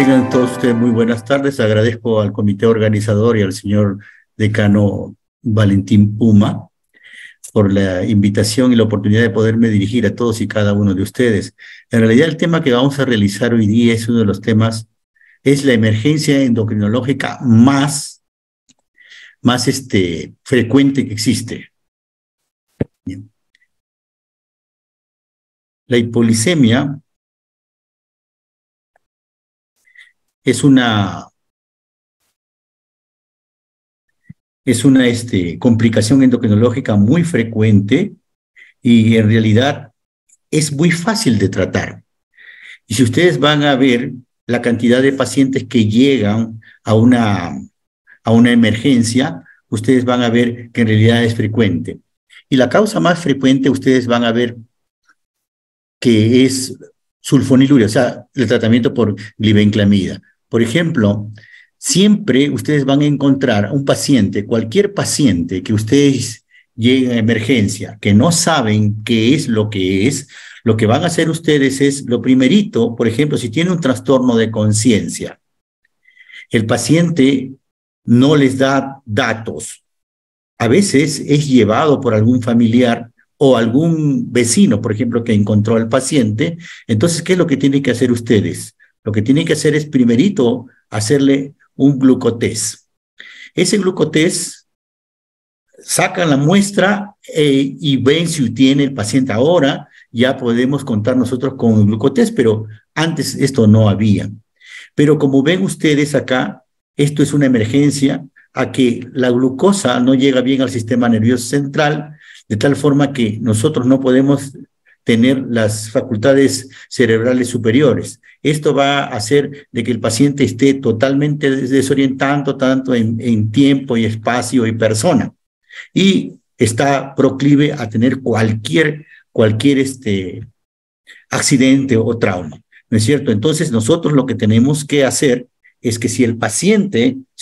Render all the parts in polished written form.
Tengan todos ustedes muy buenas tardes. Agradezco al comité organizador y al señor decano Valentín Puma por la invitación y la oportunidad de poderme dirigir a todos y cada uno de ustedes. En realidad, el tema que vamos a realizar hoy día es uno de los temas, es la emergencia endocrinológica más frecuente que existe. Bien. La hipolisemia es una complicación endocrinológica muy frecuente y en realidad es muy fácil de tratar. Y si ustedes van a ver la cantidad de pacientes que llegan a una emergencia, ustedes van a ver que en realidad es frecuente. Y la causa más frecuente ustedes van a ver que es sulfoniluria, o sea, el tratamiento por glibenclamida. Por ejemplo, siempre ustedes van a encontrar un paciente, cualquier paciente que ustedes lleguen a emergencia, que no saben qué es, lo que van a hacer ustedes es, lo primerito, por ejemplo, si tiene un trastorno de conciencia, el paciente no les da datos. A veces es llevado por algún familiar o algún vecino, por ejemplo, que encontró al paciente. Entonces, ¿qué es lo que tienen que hacer ustedes? Lo que tienen que hacer es primerito hacerle un glucotest. Ese glucotest sacan la muestra y ven si tiene el paciente. Ahora ya podemos contar nosotros con el glucotest, pero antes esto no había. Pero como ven ustedes acá, esto es una emergencia a que la glucosa no llega bien al sistema nervioso central, de tal forma que nosotros no podemos tener las facultades cerebrales superiores. Esto va a hacer de que el paciente esté totalmente desorientando tanto en tiempo y espacio y persona. Y está proclive a tener cualquier accidente o trauma, ¿no es cierto? Entonces nosotros lo que tenemos que hacer es que si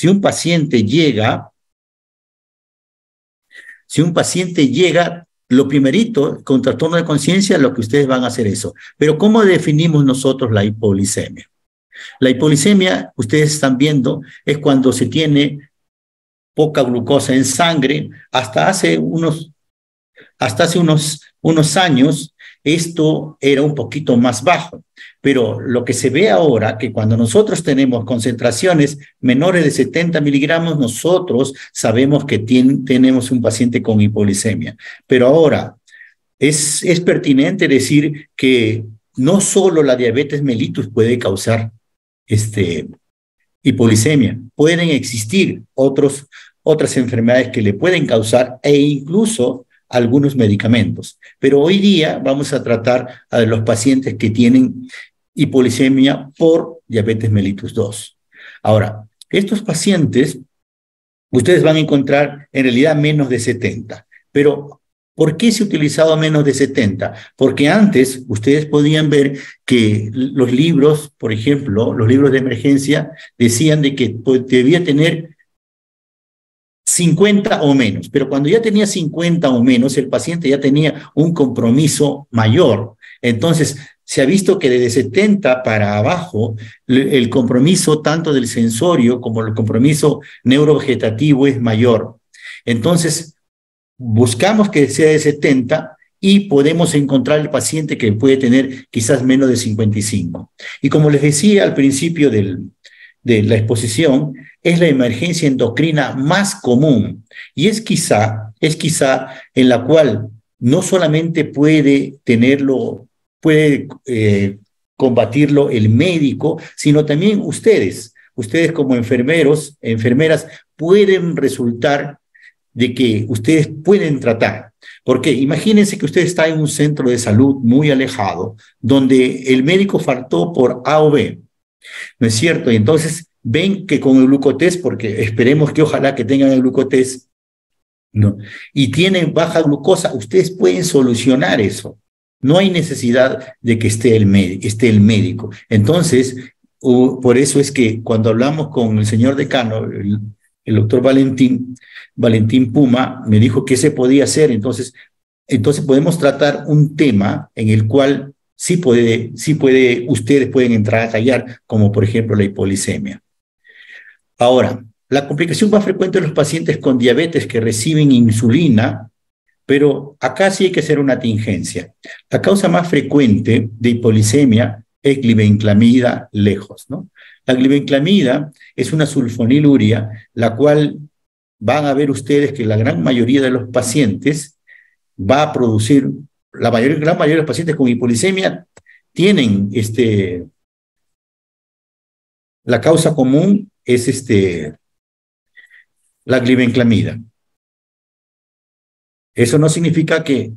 un paciente llega, lo primerito, con trastorno de conciencia, lo que ustedes van a hacer eso. Pero ¿cómo definimos nosotros la hipolisemia? La hipolisemia, ustedes están viendo, es cuando se tiene poca glucosa en sangre. Hasta hace unos años, esto era un poquito más bajo. Pero lo que se ve ahora, que cuando nosotros tenemos concentraciones menores de 70 miligramos, nosotros sabemos que tenemos un paciente con hipolisemia. Pero ahora, es pertinente decir que no solo la diabetes mellitus puede causar hipolisemia. Pueden existir otras enfermedades que le pueden causar e incluso algunos medicamentos. Pero hoy día vamos a tratar a los pacientes que tienen hipolisemia por diabetes mellitus 2. Ahora, estos pacientes, ustedes van a encontrar en realidad menos de 70. Pero, ¿por qué se ha utilizado menos de 70? Porque antes ustedes podían ver que los libros, por ejemplo, los libros de emergencia, decían de que debía tener 50 o menos, pero cuando ya tenía 50 o menos, el paciente ya tenía un compromiso mayor. Entonces, se ha visto que desde 70 para abajo, el compromiso tanto del sensorio como el compromiso neurovegetativo es mayor. Entonces, buscamos que sea de 70 y podemos encontrar el paciente que puede tener quizás menos de 55. Y como les decía al principio de la exposición, es la emergencia endocrina más común y es quizá en la cual no solamente puede combatirlo el médico, sino también ustedes como enfermeras, pueden resultar de que ustedes pueden tratar. Porque imagínense que usted está en un centro de salud muy alejado, donde el médico faltó por A o B, ¿no es cierto? Y entonces ven que con el glucotest, porque esperemos que ojalá que tengan el glucotest, ¿no? Y tienen baja glucosa, ustedes pueden solucionar eso. No hay necesidad de que esté el médico. Entonces, por eso es que cuando hablamos con el señor decano, el doctor Valentín Puma, me dijo que se podía hacer. Entonces podemos tratar un tema en el cual ustedes pueden entrar a tallar, como por ejemplo la hipoglicemia. Ahora, la complicación más frecuente de los pacientes con diabetes que reciben insulina, pero acá sí hay que hacer una tingencia. La causa más frecuente de hipoglicemia es glibenclamida lejos, ¿no? La glibenclamida es una sulfoniluria, la cual van a ver ustedes que la gran mayoría de los pacientes va a producir, gran mayoría de los pacientes con hipoglicemia tienen la causa común es la glibenclamida. Eso no significa que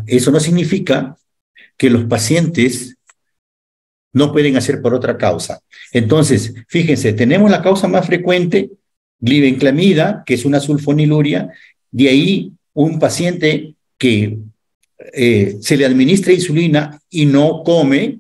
eso no significa que los pacientes no pueden hacer por otra causa. Entonces, fíjense, tenemos la causa más frecuente, glibenclamida, que es una sulfoniluria, de ahí un paciente que se le administra insulina y no come,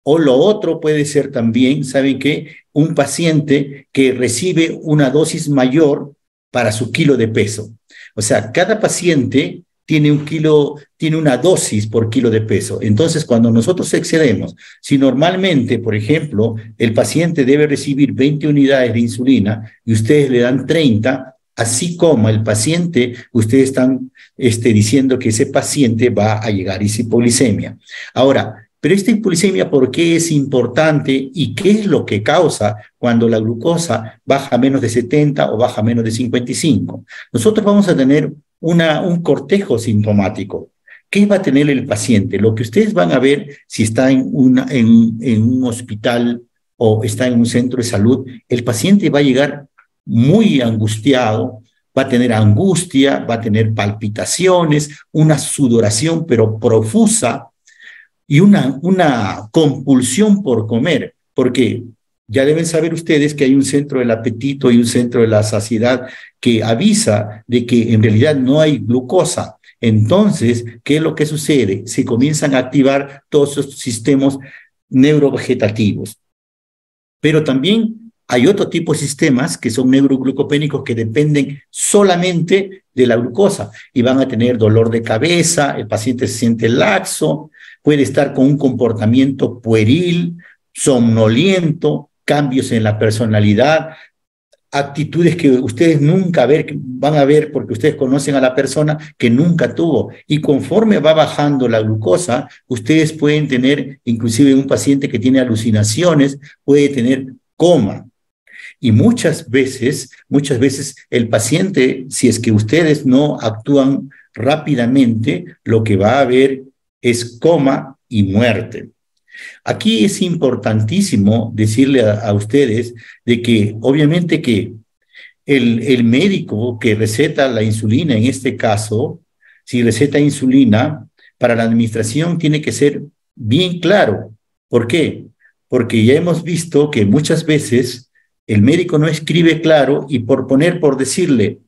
o lo otro puede ser también, ¿saben qué? Un paciente que recibe una dosis mayor para su kilo de peso. O sea, cada paciente tiene una dosis por kilo de peso. Entonces, cuando nosotros excedemos, si normalmente, por ejemplo, el paciente debe recibir 20 unidades de insulina y ustedes le dan 30, así como el paciente, ustedes están diciendo que ese paciente va a llegar a hipoglicemia. Ahora, pero esta hipoglicemia, ¿por qué es importante y qué es lo que causa cuando la glucosa baja a menos de 70 o baja a menos de 55? Nosotros vamos a tener un cortejo sintomático. ¿Qué va a tener el paciente? Lo que ustedes van a ver si está en un hospital o está en un centro de salud, el paciente va a llegar muy angustiado, va a tener angustia, va a tener palpitaciones, una sudoración pero profusa, y una compulsión por comer, porque ya deben saber ustedes que hay un centro del apetito y un centro de la saciedad que avisa de que en realidad no hay glucosa. Entonces, ¿qué es lo que sucede? Se comienzan a activar todos esos sistemas neurovegetativos. Pero también hay otro tipo de sistemas que son neuroglucopénicos que dependen solamente de la glucosa y van a tener dolor de cabeza, el paciente se siente laxo, puede estar con un comportamiento pueril, somnoliento, cambios en la personalidad, actitudes que ustedes nunca van a ver porque ustedes conocen a la persona que nunca tuvo. Y conforme va bajando la glucosa, ustedes pueden tener, inclusive un paciente que tiene alucinaciones, puede tener coma. Y muchas veces el paciente, si es que ustedes no actúan rápidamente, lo que va a haber es coma y muerte. Aquí es importantísimo decirle a ustedes de que obviamente que el médico que receta la insulina, en este caso, si receta insulina, para la administración tiene que ser bien claro. ¿Por qué? Porque ya hemos visto que muchas veces el médico no escribe claro y por decirle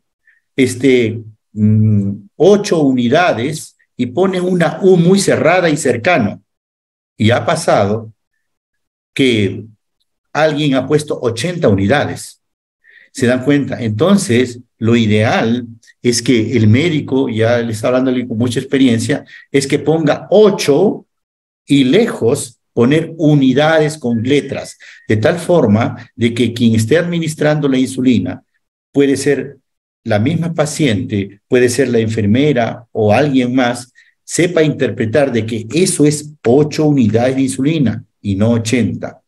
8 unidades y pone una U muy cerrada y cercano. Y ha pasado que alguien ha puesto 80 unidades. ¿Se dan cuenta? Entonces, lo ideal es que el médico, ya le está hablando con mucha experiencia, es que ponga 8 y lejos poner unidades con letras, de tal forma de que quien esté administrando la insulina puede ser la misma paciente, puede ser la enfermera o alguien más, sepa interpretar de que eso es 8 unidades de insulina y no 80.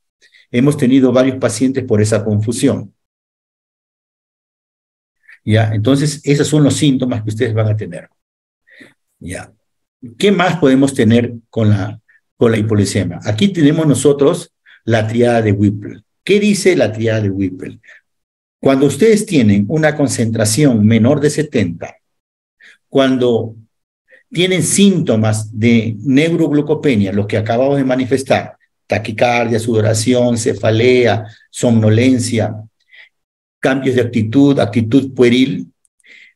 Hemos tenido varios pacientes por esa confusión. ¿Ya? Entonces, esos son los síntomas que ustedes van a tener. ¿Ya? ¿Qué más podemos tener con la hipoglicemia? Aquí tenemos nosotros la triada de Whipple. ¿Qué dice la triada de Whipple? Cuando ustedes tienen una concentración menor de 70, cuando tienen síntomas de neuroglucopenia, los que acabamos de manifestar, taquicardia, sudoración, cefalea, somnolencia, cambios de actitud pueril,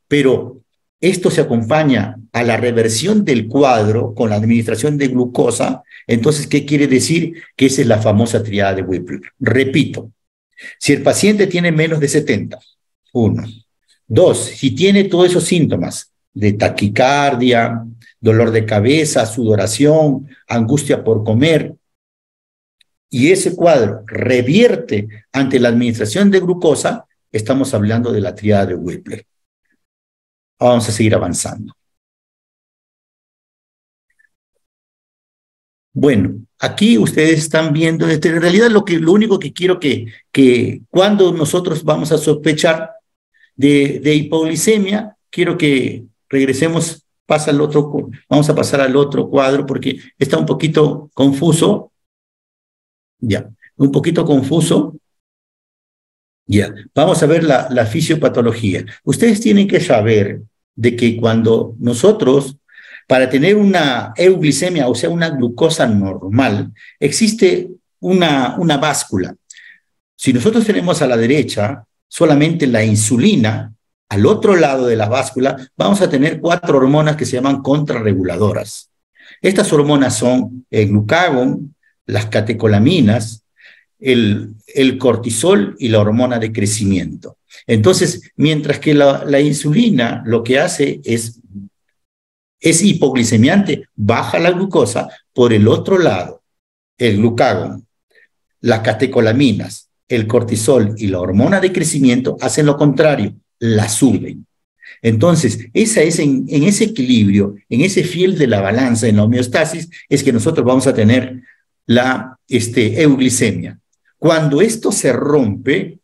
pero esto se acompaña a la reversión del cuadro con la administración de glucosa. Entonces, ¿qué quiere decir? Que esa es la famosa triada de Whipple. Repito, si el paciente tiene menos de 70, 1. Dos, si tiene todos esos síntomas de taquicardia, dolor de cabeza, sudoración, angustia por comer, y ese cuadro revierte ante la administración de glucosa, estamos hablando de la tríada de Whipple. Vamos a seguir avanzando. Bueno, aquí ustedes están viendo, en realidad lo único que quiero que cuando nosotros vamos a sospechar de hipoglicemia, quiero que regresemos, vamos a pasar al otro cuadro porque está un poquito confuso. Ya, un poquito confuso. Ya, vamos a ver la fisiopatología. Ustedes tienen que saber de que cuando nosotros, para tener una euglicemia, o sea, una glucosa normal, existe una báscula. Si nosotros tenemos a la derecha solamente la insulina, al otro lado de la báscula vamos a tener 4 hormonas que se llaman contrarreguladoras. Estas hormonas son el glucagón, las catecolaminas, el cortisol y la hormona de crecimiento. Entonces, mientras que la insulina lo que hace es hipoglicemiante, baja la glucosa, por el otro lado, el glucagón, las catecolaminas, el cortisol y la hormona de crecimiento hacen lo contrario, la suben. Entonces, esa es en ese equilibrio, en ese fiel de la balanza, en la homeostasis, es que nosotros vamos a tener la euglicemia. Cuando esto se rompe,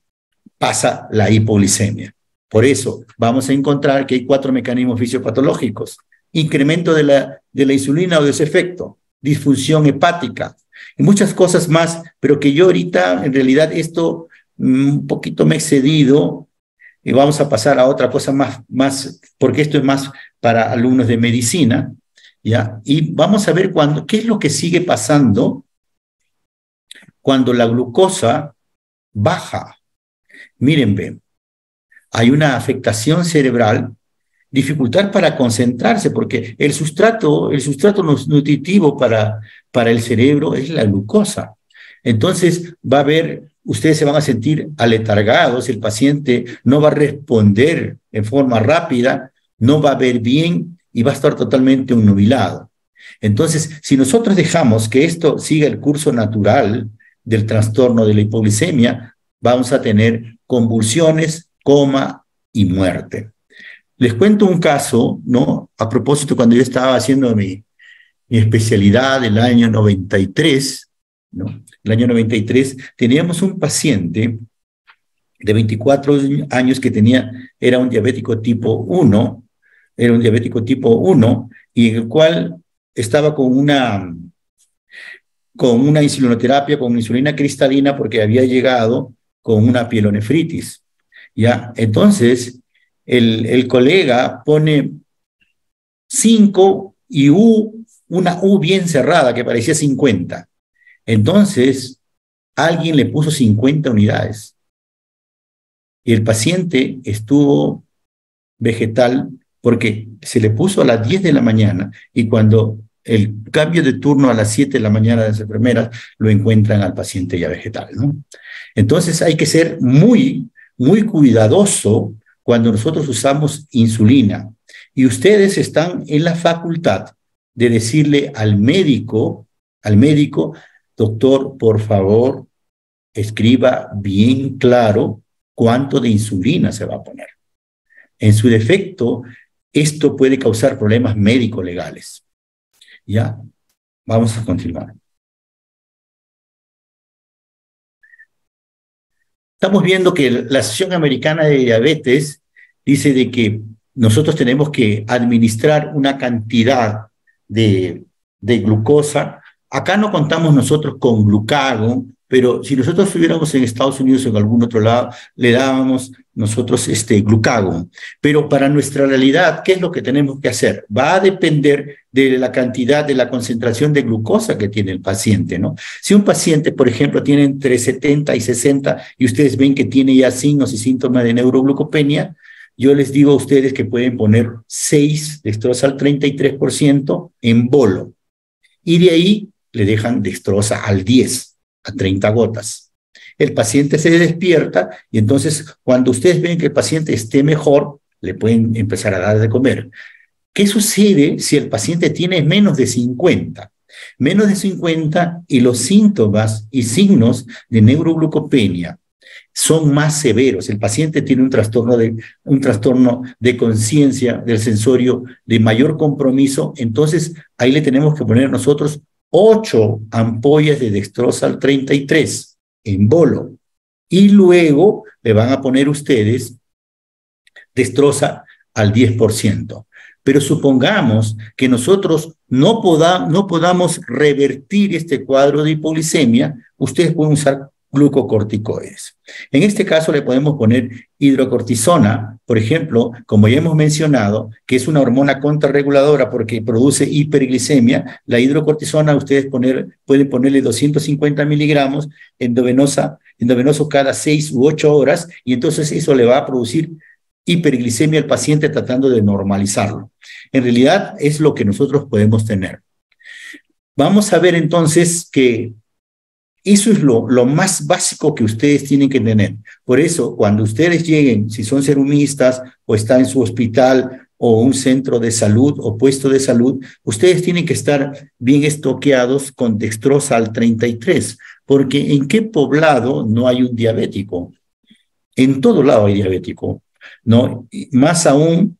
pasa la hipoglicemia. Por eso vamos a encontrar que hay 4 mecanismos fisiopatológicos. Incremento de la insulina o de ese efecto, disfunción hepática y muchas cosas más, pero que yo ahorita, en realidad, esto un poquito me he excedido y vamos a pasar a otra cosa más porque esto es más para alumnos de medicina, ¿ya? Y vamos a ver qué es lo que sigue pasando cuando la glucosa baja. Miren, ven, hay una afectación cerebral, dificultad para concentrarse, porque el sustrato nutritivo para el cerebro es la glucosa. Entonces va a haber, ustedes se van a sentir aletargados, el paciente no va a responder en forma rápida, no va a ver bien y va a estar totalmente obnubilado. Entonces, si nosotros dejamos que esto siga el curso natural del trastorno de la hipoglicemia, vamos a tener convulsiones, coma y muerte. Les cuento un caso, ¿no? A propósito, cuando yo estaba haciendo mi especialidad el año 93, ¿no? El año 93, teníamos un paciente de 24 años que era un diabético tipo 1, y en el cual estaba con una insulinoterapia, con insulina cristalina, porque había llegado con una pielonefritis, ¿ya? Entonces, el colega pone 5 y una U bien cerrada que parecía 50. Entonces, alguien le puso 50 unidades. Y el paciente estuvo vegetal porque se le puso a las 10 de la mañana y cuando el cambio de turno a las 7 de la mañana de las enfermeras lo encuentran al paciente ya vegetal, ¿no? Entonces hay que ser muy, muy cuidadoso cuando nosotros usamos insulina. Y ustedes están en la facultad de decirle al médico, doctor, por favor, escriba bien claro cuánto de insulina se va a poner. En su defecto, esto puede causar problemas médico-legales. ¿Ya? Vamos a continuar. Estamos viendo que la Asociación Americana de Diabetes dice de que nosotros tenemos que administrar una cantidad de glucosa. Acá no contamos nosotros con glucagón, pero si nosotros estuviéramos en Estados Unidos o en algún otro lado, le dábamos nosotros glucagón. Pero para nuestra realidad, ¿qué es lo que tenemos que hacer? Va a depender de la cantidad, de la concentración de glucosa que tiene el paciente, ¿no? Si un paciente, por ejemplo, tiene entre 70 y 60 y ustedes ven que tiene ya signos y síntomas de neuroglucopenia, yo les digo a ustedes que pueden poner 6 dextrosa al 33% en bolo. Y de ahí le dejan dextrosa al 10, a 30 gotas. el paciente se despierta y entonces cuando ustedes ven que el paciente esté mejor, le pueden empezar a dar de comer. ¿Qué sucede si el paciente tiene menos de 50? Menos de 50 y los síntomas y signos de neuroglucopenia son más severos. El paciente tiene un trastorno de conciencia del sensorio de mayor compromiso, entonces ahí le tenemos que poner nosotros 8 ampollas de dextrosal 33 en bolo y luego le van a poner ustedes dextrosa al 10%. Pero supongamos que nosotros no podamos revertir este cuadro de hipoglicemia, ustedes pueden usar glucocorticoides. En este caso le podemos poner hidrocortisona, por ejemplo, como ya hemos mencionado, que es una hormona contrarreguladora porque produce hiperglicemia. La hidrocortisona ustedes pueden ponerle 250 miligramos endovenoso cada 6 u 8 horas y entonces eso le va a producir hiperglicemia al paciente tratando de normalizarlo. En realidad es lo que nosotros podemos tener. Vamos a ver entonces que eso es lo más básico que ustedes tienen que tener. Por eso, cuando ustedes lleguen, si son serumistas o están en su hospital o un centro de salud o puesto de salud, ustedes tienen que estar bien estoqueados con dextrosal 33, porque ¿en qué poblado no hay un diabético? En todo lado hay diabético, ¿no? Y más aún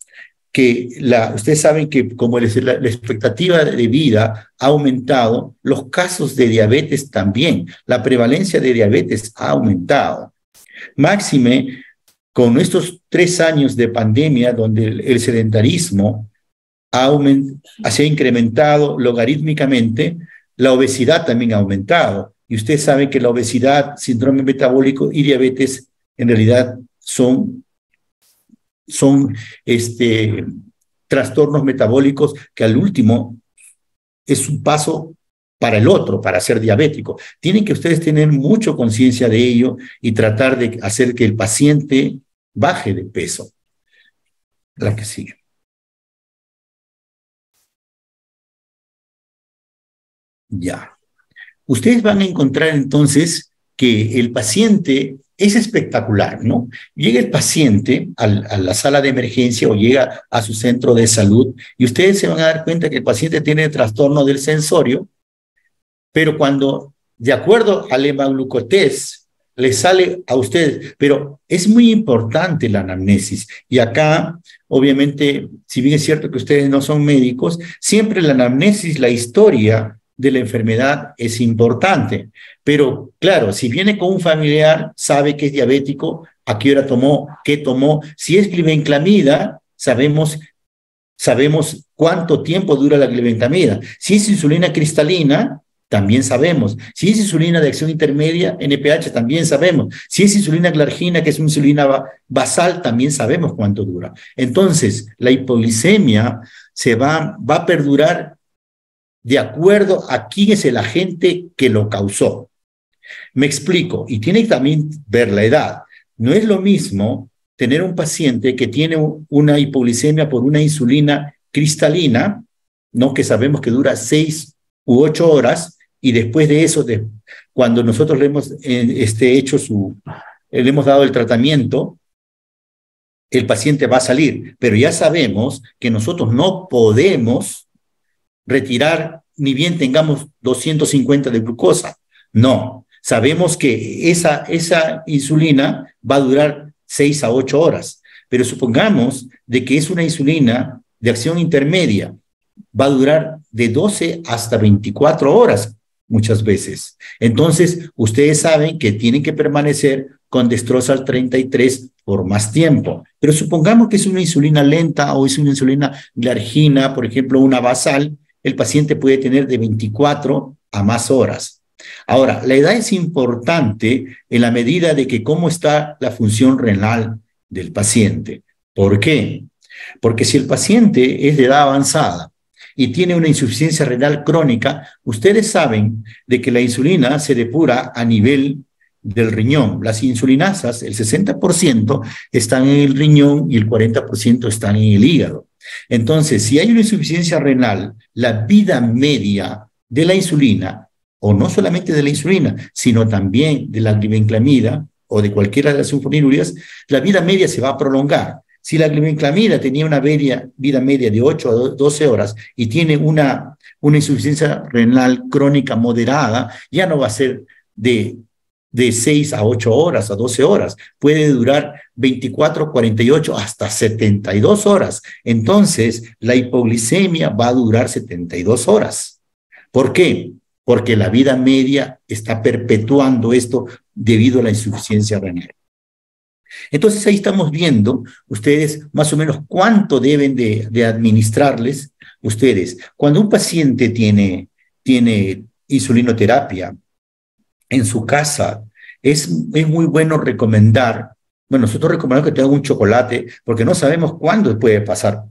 que ustedes saben que como la expectativa de vida ha aumentado, los casos de diabetes también, la prevalencia de diabetes ha aumentado. Máxime, con estos 3 años de pandemia, donde el sedentarismo se ha incrementado logarítmicamente, la obesidad también ha aumentado. Y ustedes saben que la obesidad, síndrome metabólico y diabetes en realidad son trastornos metabólicos que al último es un paso para el otro, para ser diabético. Tienen que ustedes tener mucha conciencia de ello y tratar de hacer que el paciente baje de peso. La que sigue. Ya. Ustedes van a encontrar entonces que el paciente es espectacular, ¿no? Llega el paciente a la sala de emergencia o llega a su centro de salud y ustedes se van a dar cuenta que el paciente tiene trastorno del sensorio, pero cuando, de acuerdo al hemaglucotest, le sale a ustedes, pero es muy importante la anamnesis. Y acá, obviamente, si bien es cierto que ustedes no son médicos, siempre la anamnesis, la historia de la enfermedad es importante. Pero claro, si viene con un familiar, sabe que es diabético, a qué hora tomó, qué tomó. Si es glibenclamida, sabemos cuánto tiempo dura la glibenclamida. Si es insulina cristalina, también sabemos. Si es insulina de acción intermedia, NPH, también sabemos. Si es insulina glargina, que es una insulina basal, también sabemos cuánto dura. Entonces, la hipoglicemia va a perdurar de acuerdo a quién es el agente que lo causó. Me explico, y tiene que también ver la edad. No es lo mismo tener un paciente que tiene una hipoglicemia por una insulina cristalina, ¿no? Que sabemos que dura 6 u 8 horas, y después de eso, cuando nosotros le hemos le hemos dado el tratamiento, el paciente va a salir, pero ya sabemos que nosotros no podemos retirar ni bien tengamos 250 de glucosa. No, sabemos que esa insulina va a durar 6 a 8 horas, pero supongamos de que es una insulina de acción intermedia, va a durar de 12 hasta 24 horas muchas veces. Entonces, ustedes saben que tienen que permanecer con dextrosal 33 por más tiempo. Pero supongamos que es una insulina lenta o es una insulina glargina, por ejemplo, una basal, el paciente puede tener de 24 a más horas. Ahora, la edad es importante en la medida de que cómo está la función renal del paciente. ¿Por qué? Porque si el paciente es de edad avanzada y tiene una insuficiencia renal crónica, ustedes saben de que la insulina se depura a nivel del riñón. Las insulinasas, el 60% están en el riñón y el 40% están en el hígado. Entonces, si hay una insuficiencia renal, la vida media de la insulina o no solamente de la insulina, sino también de la glibenclamida o de cualquiera de las sulfonilureas, la vida media se va a prolongar. Si la glibenclamida tenía una vida media de 8 a 12 horas y tiene una insuficiencia renal crónica moderada, ya no va a ser de 6 a 8 horas, a 12 horas. Puede durar 24, 48, hasta 72 horas. Entonces, la hipoglicemia va a durar 72 horas. ¿Por qué? Porque la vida media está perpetuando esto debido a la insuficiencia renal. Entonces, ahí estamos viendo ustedes más o menos cuánto deben de administrarles ustedes. Cuando un paciente tiene insulinoterapia en su casa, es muy bueno recomendar, bueno, nosotros recomendamos que tengan un chocolate porque no sabemos cuándo puede pasar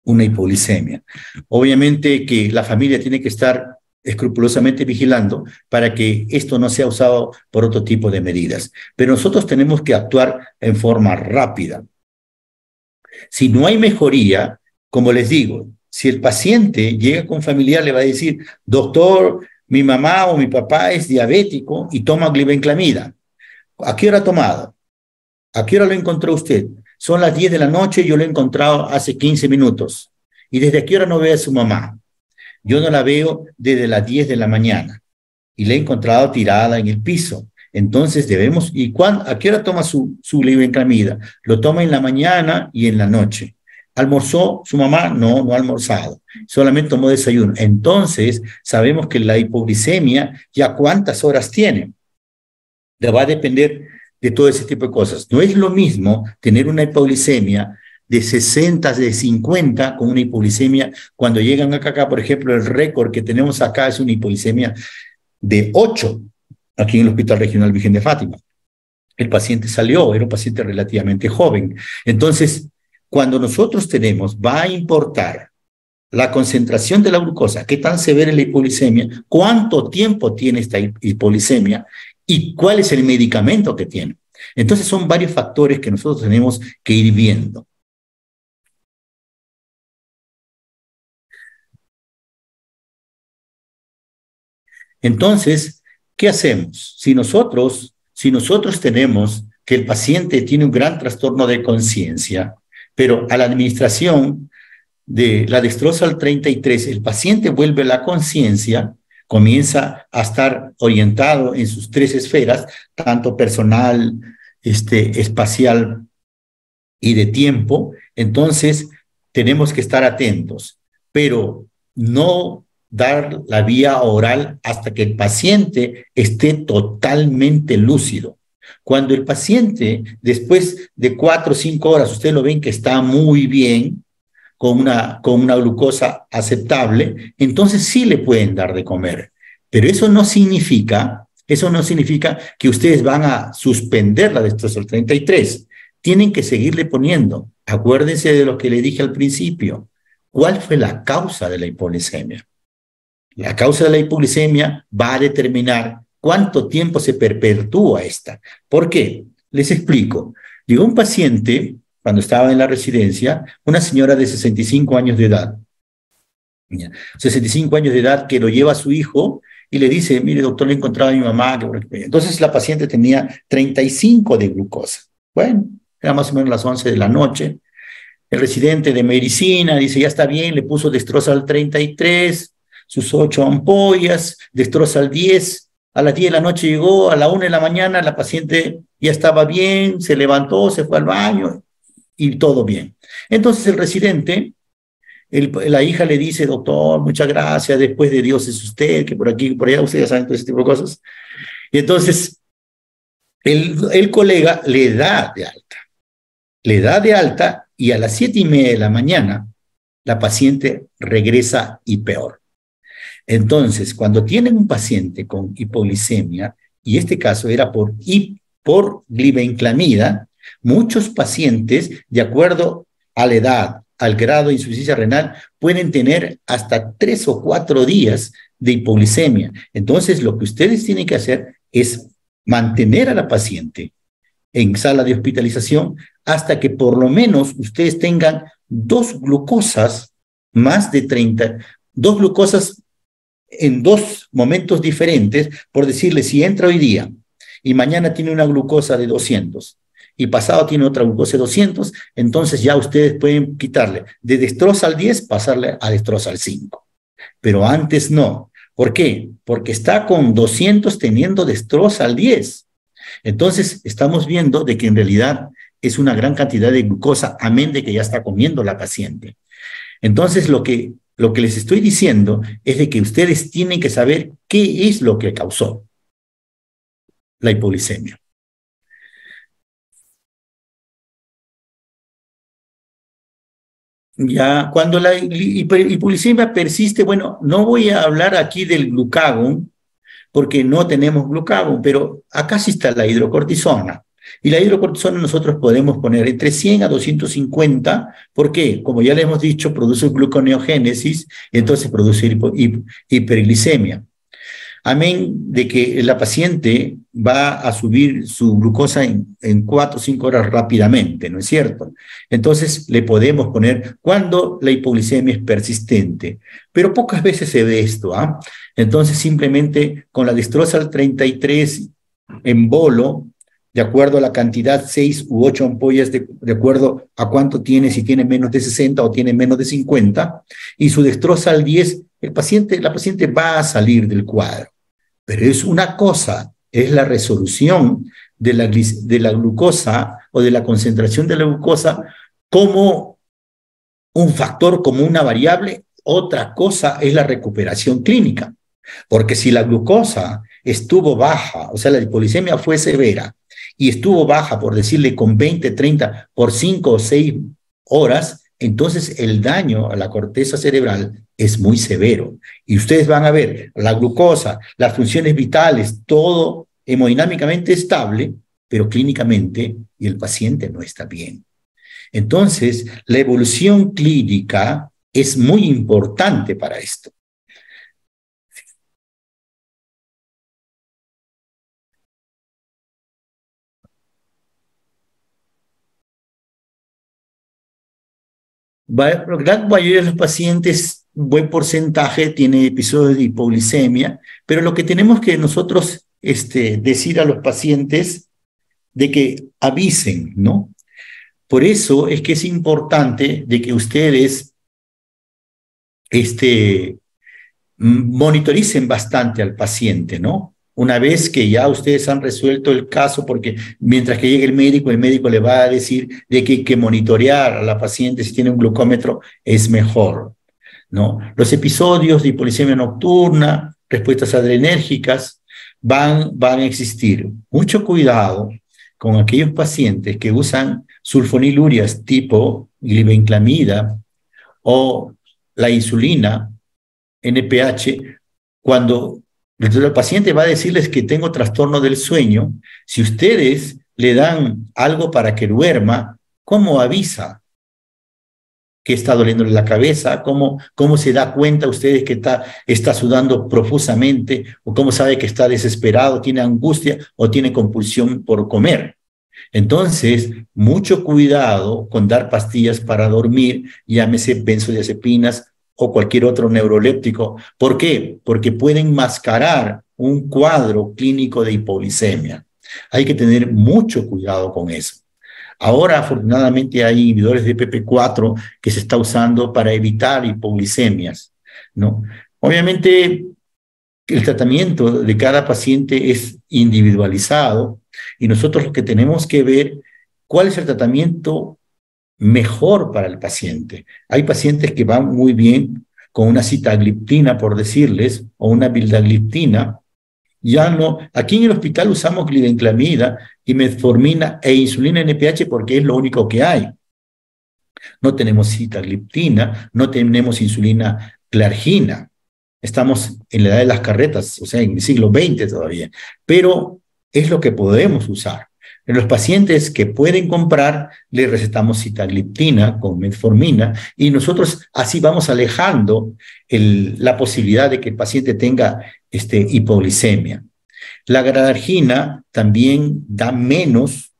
una hipoglicemia. Obviamente que la familia tiene que estar escrupulosamente vigilando para que esto no sea usado por otro tipo de medidas. Pero nosotros tenemos que actuar en forma rápida. Si no hay mejoría, como les digo, si el paciente llega con familiar, le va a decir, doctor, mi mamá o mi papá es diabético y toma glibenclamida. ¿A qué hora ha tomado? ¿A qué hora lo encontró usted? Son las 10 de la noche y yo lo he encontrado hace 15 minutos. ¿Y desde qué hora no ve a su mamá? Yo no la veo desde las 10 de la mañana y la he encontrado tirada en el piso. Entonces debemos, ¿a qué hora toma su glibenclamida? Lo toma en la mañana y en la noche. ¿Almorzó su mamá? No, no ha almorzado. Solamente tomó desayuno. Entonces sabemos que la hipoglicemia ya cuántas horas tiene. Le va a depender de todo ese tipo de cosas. No es lo mismo tener una hipoglicemia de 60, de 50, con una hipoglicemia. Cuando llegan acá, por ejemplo, el récord que tenemos acá es una hipoglicemia de 8, aquí en el Hospital Regional Virgen de Fátima. El paciente salió, era un paciente relativamente joven. Entonces, cuando nosotros va a importar la concentración de la glucosa, qué tan severa es la hipoglicemia, cuánto tiempo tiene esta hipoglicemia y cuál es el medicamento que tiene. Entonces, son varios factores que nosotros tenemos que ir viendo. Entonces, ¿qué hacemos? Si nosotros tenemos que el paciente tiene un gran trastorno de conciencia, pero a la administración de la dextrosol 33, el paciente vuelve la conciencia, comienza a estar orientado en sus 3 esferas, tanto personal, espacial y de tiempo. Entonces, tenemos que estar atentos, pero no dar la vía oral hasta que el paciente esté totalmente lúcido. Cuando el paciente, después de 4 o 5 horas, ustedes lo ven que está muy bien, con una glucosa aceptable, entonces sí le pueden dar de comer. Pero eso no significa que ustedes van a suspender la dextrosol 33. Tienen que seguirle poniendo. Acuérdense de lo que le dije al principio. ¿Cuál fue la causa de la hipoglicemia? La causa de la hipoglicemia va a determinar cuánto tiempo se perpetúa esta. ¿Por qué? Les explico. Llegó un paciente, cuando estaba en la residencia, una señora de 65 años de edad. 65 años de edad, que lo lleva a su hijo y le dice, mire doctor, le he encontrado a mi mamá. Entonces la paciente tenía 35 de glucosa. Bueno, era más o menos las 11 de la noche. El residente de medicina dice, ya está bien, le puso dextrosol 33, sus 8 ampollas, dextrosol 10. A las 10 de la noche llegó, a la 1 de la mañana la paciente ya estaba bien, se levantó, se fue al baño y todo bien. Entonces el residente, la hija le dice, doctor, muchas gracias, después de Dios es usted, que por aquí y por allá, ustedes ya saben todo ese tipo de cosas. Y entonces el colega le da de alta y a las 7:30 de la mañana la paciente regresa y peor. Entonces, cuando tienen un paciente con hipoglicemia, y este caso era por glibenclamida, muchos pacientes, de acuerdo a la edad, al grado de insuficiencia renal, pueden tener hasta 3 o 4 días de hipoglicemia. Entonces, lo que ustedes tienen que hacer es mantener a la paciente en sala de hospitalización hasta que por lo menos ustedes tengan 2 glucosas más de 30, 2 glucosas en dos momentos diferentes, por decirle, si entra hoy día y mañana tiene una glucosa de 200 y pasado tiene otra glucosa de 200, entonces ya ustedes pueden quitarle de destroza al 10, pasarle a destroza al 5. Pero antes no. ¿Por qué? Porque está con 200 teniendo destroza al 10. Entonces estamos viendo de que en realidad es una gran cantidad de glucosa, amén de que ya está comiendo la paciente. Entonces lo que les estoy diciendo es de que ustedes tienen que saber qué es lo que causó la hipoglicemia. Ya, cuando la hipoglicemia persiste, bueno, no voy a hablar aquí del glucagón, porque no tenemos glucagón, pero acá sí está la hidrocortisona. Y la hidrocortisona nosotros podemos poner entre 100 a 250, ¿por qué? Como ya le hemos dicho, produce gluconeogénesis, y entonces produce hiperglicemia. Amén de que la paciente va a subir su glucosa en 4 o 5 horas rápidamente, ¿no es cierto? Entonces le podemos poner cuando la hipoglicemia es persistente, pero pocas veces se ve esto, ¿ah? Entonces simplemente con la Destrosal 33 en bolo, de acuerdo a la cantidad, 6 u 8 ampollas, de acuerdo a cuánto tiene, si tiene menos de 60 o tiene menos de 50, y su Destrosal 10, la paciente va a salir del cuadro. Pero es una cosa, es la resolución de la glucosa o de la concentración de la glucosa como un factor, como una variable. Otra cosa es la recuperación clínica. Porque si la glucosa estuvo baja, o sea, la hipoglicemia fue severa y estuvo baja, por decirle, con 20, 30, por 5 o 6 horas, entonces el daño a la corteza cerebral es muy severo. Y ustedes van a ver la glucosa, las funciones vitales, todo hemodinámicamente estable, pero clínicamente y el paciente no está bien. Entonces, la evolución clínica es muy importante para esto. La gran mayoría de los pacientes, buen porcentaje, tiene episodios de hipoglicemia, pero lo que tenemos que nosotros decir a los pacientes de que avisen, ¿no? Por eso es que es importante de que ustedes monitoricen bastante al paciente, ¿no? Una vez que ya ustedes han resuelto el caso, porque mientras que llegue el médico le va a decir de que hay que monitorear a la paciente si tiene un glucómetro, es mejor, ¿no? Los episodios de hipoglicemia nocturna, respuestas adrenérgicas, van a existir. Mucho cuidado con aquellos pacientes que usan sulfonilurias tipo glibenclamida o la insulina, NPH, cuando el paciente va a decirles que tengo trastorno del sueño, si ustedes le dan algo para que duerma, ¿cómo avisa que está doliéndole la cabeza? ¿Cómo se da cuenta ustedes que está sudando profusamente? ¿O cómo sabe que está desesperado, tiene angustia o tiene compulsión por comer? Entonces, mucho cuidado con dar pastillas para dormir, llámese benzodiazepinas o cualquier otro neuroléptico. ¿Por qué? Porque pueden mascarar un cuadro clínico de hipoglicemia. Hay que tener mucho cuidado con eso. Ahora, afortunadamente, hay inhibidores de PP4 que se está usando para evitar hipoglicemias, ¿no? Obviamente, el tratamiento de cada paciente es individualizado y nosotros lo que tenemos que ver cuál es el tratamiento mejor para el paciente. Hay pacientes que van muy bien con una sitagliptina, por decirles, o una vildagliptina. Ya no, aquí en el hospital usamos glibenclamida y metformina e insulina NPH porque es lo único que hay. No tenemos sitagliptina, no tenemos insulina clargina. Estamos en la edad de las carretas, o sea, en el siglo XX todavía, pero es lo que podemos usar. En los pacientes que pueden comprar, les recetamos sitagliptina con metformina y nosotros así vamos alejando la posibilidad de que el paciente tenga hipoglicemia. La gadargina también da menos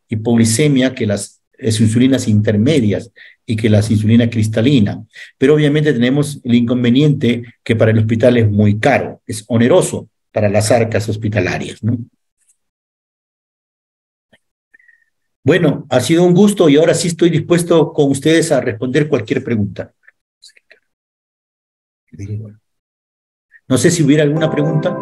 hipoglicemia que las insulinas intermedias, y que la insulina cristalina. Pero obviamente tenemos el inconveniente que para el hospital es muy caro, es oneroso para las arcas hospitalarias, ¿no? Bueno, ha sido un gusto y ahora sí estoy dispuesto con ustedes a responder cualquier pregunta. No sé si hubiera alguna pregunta.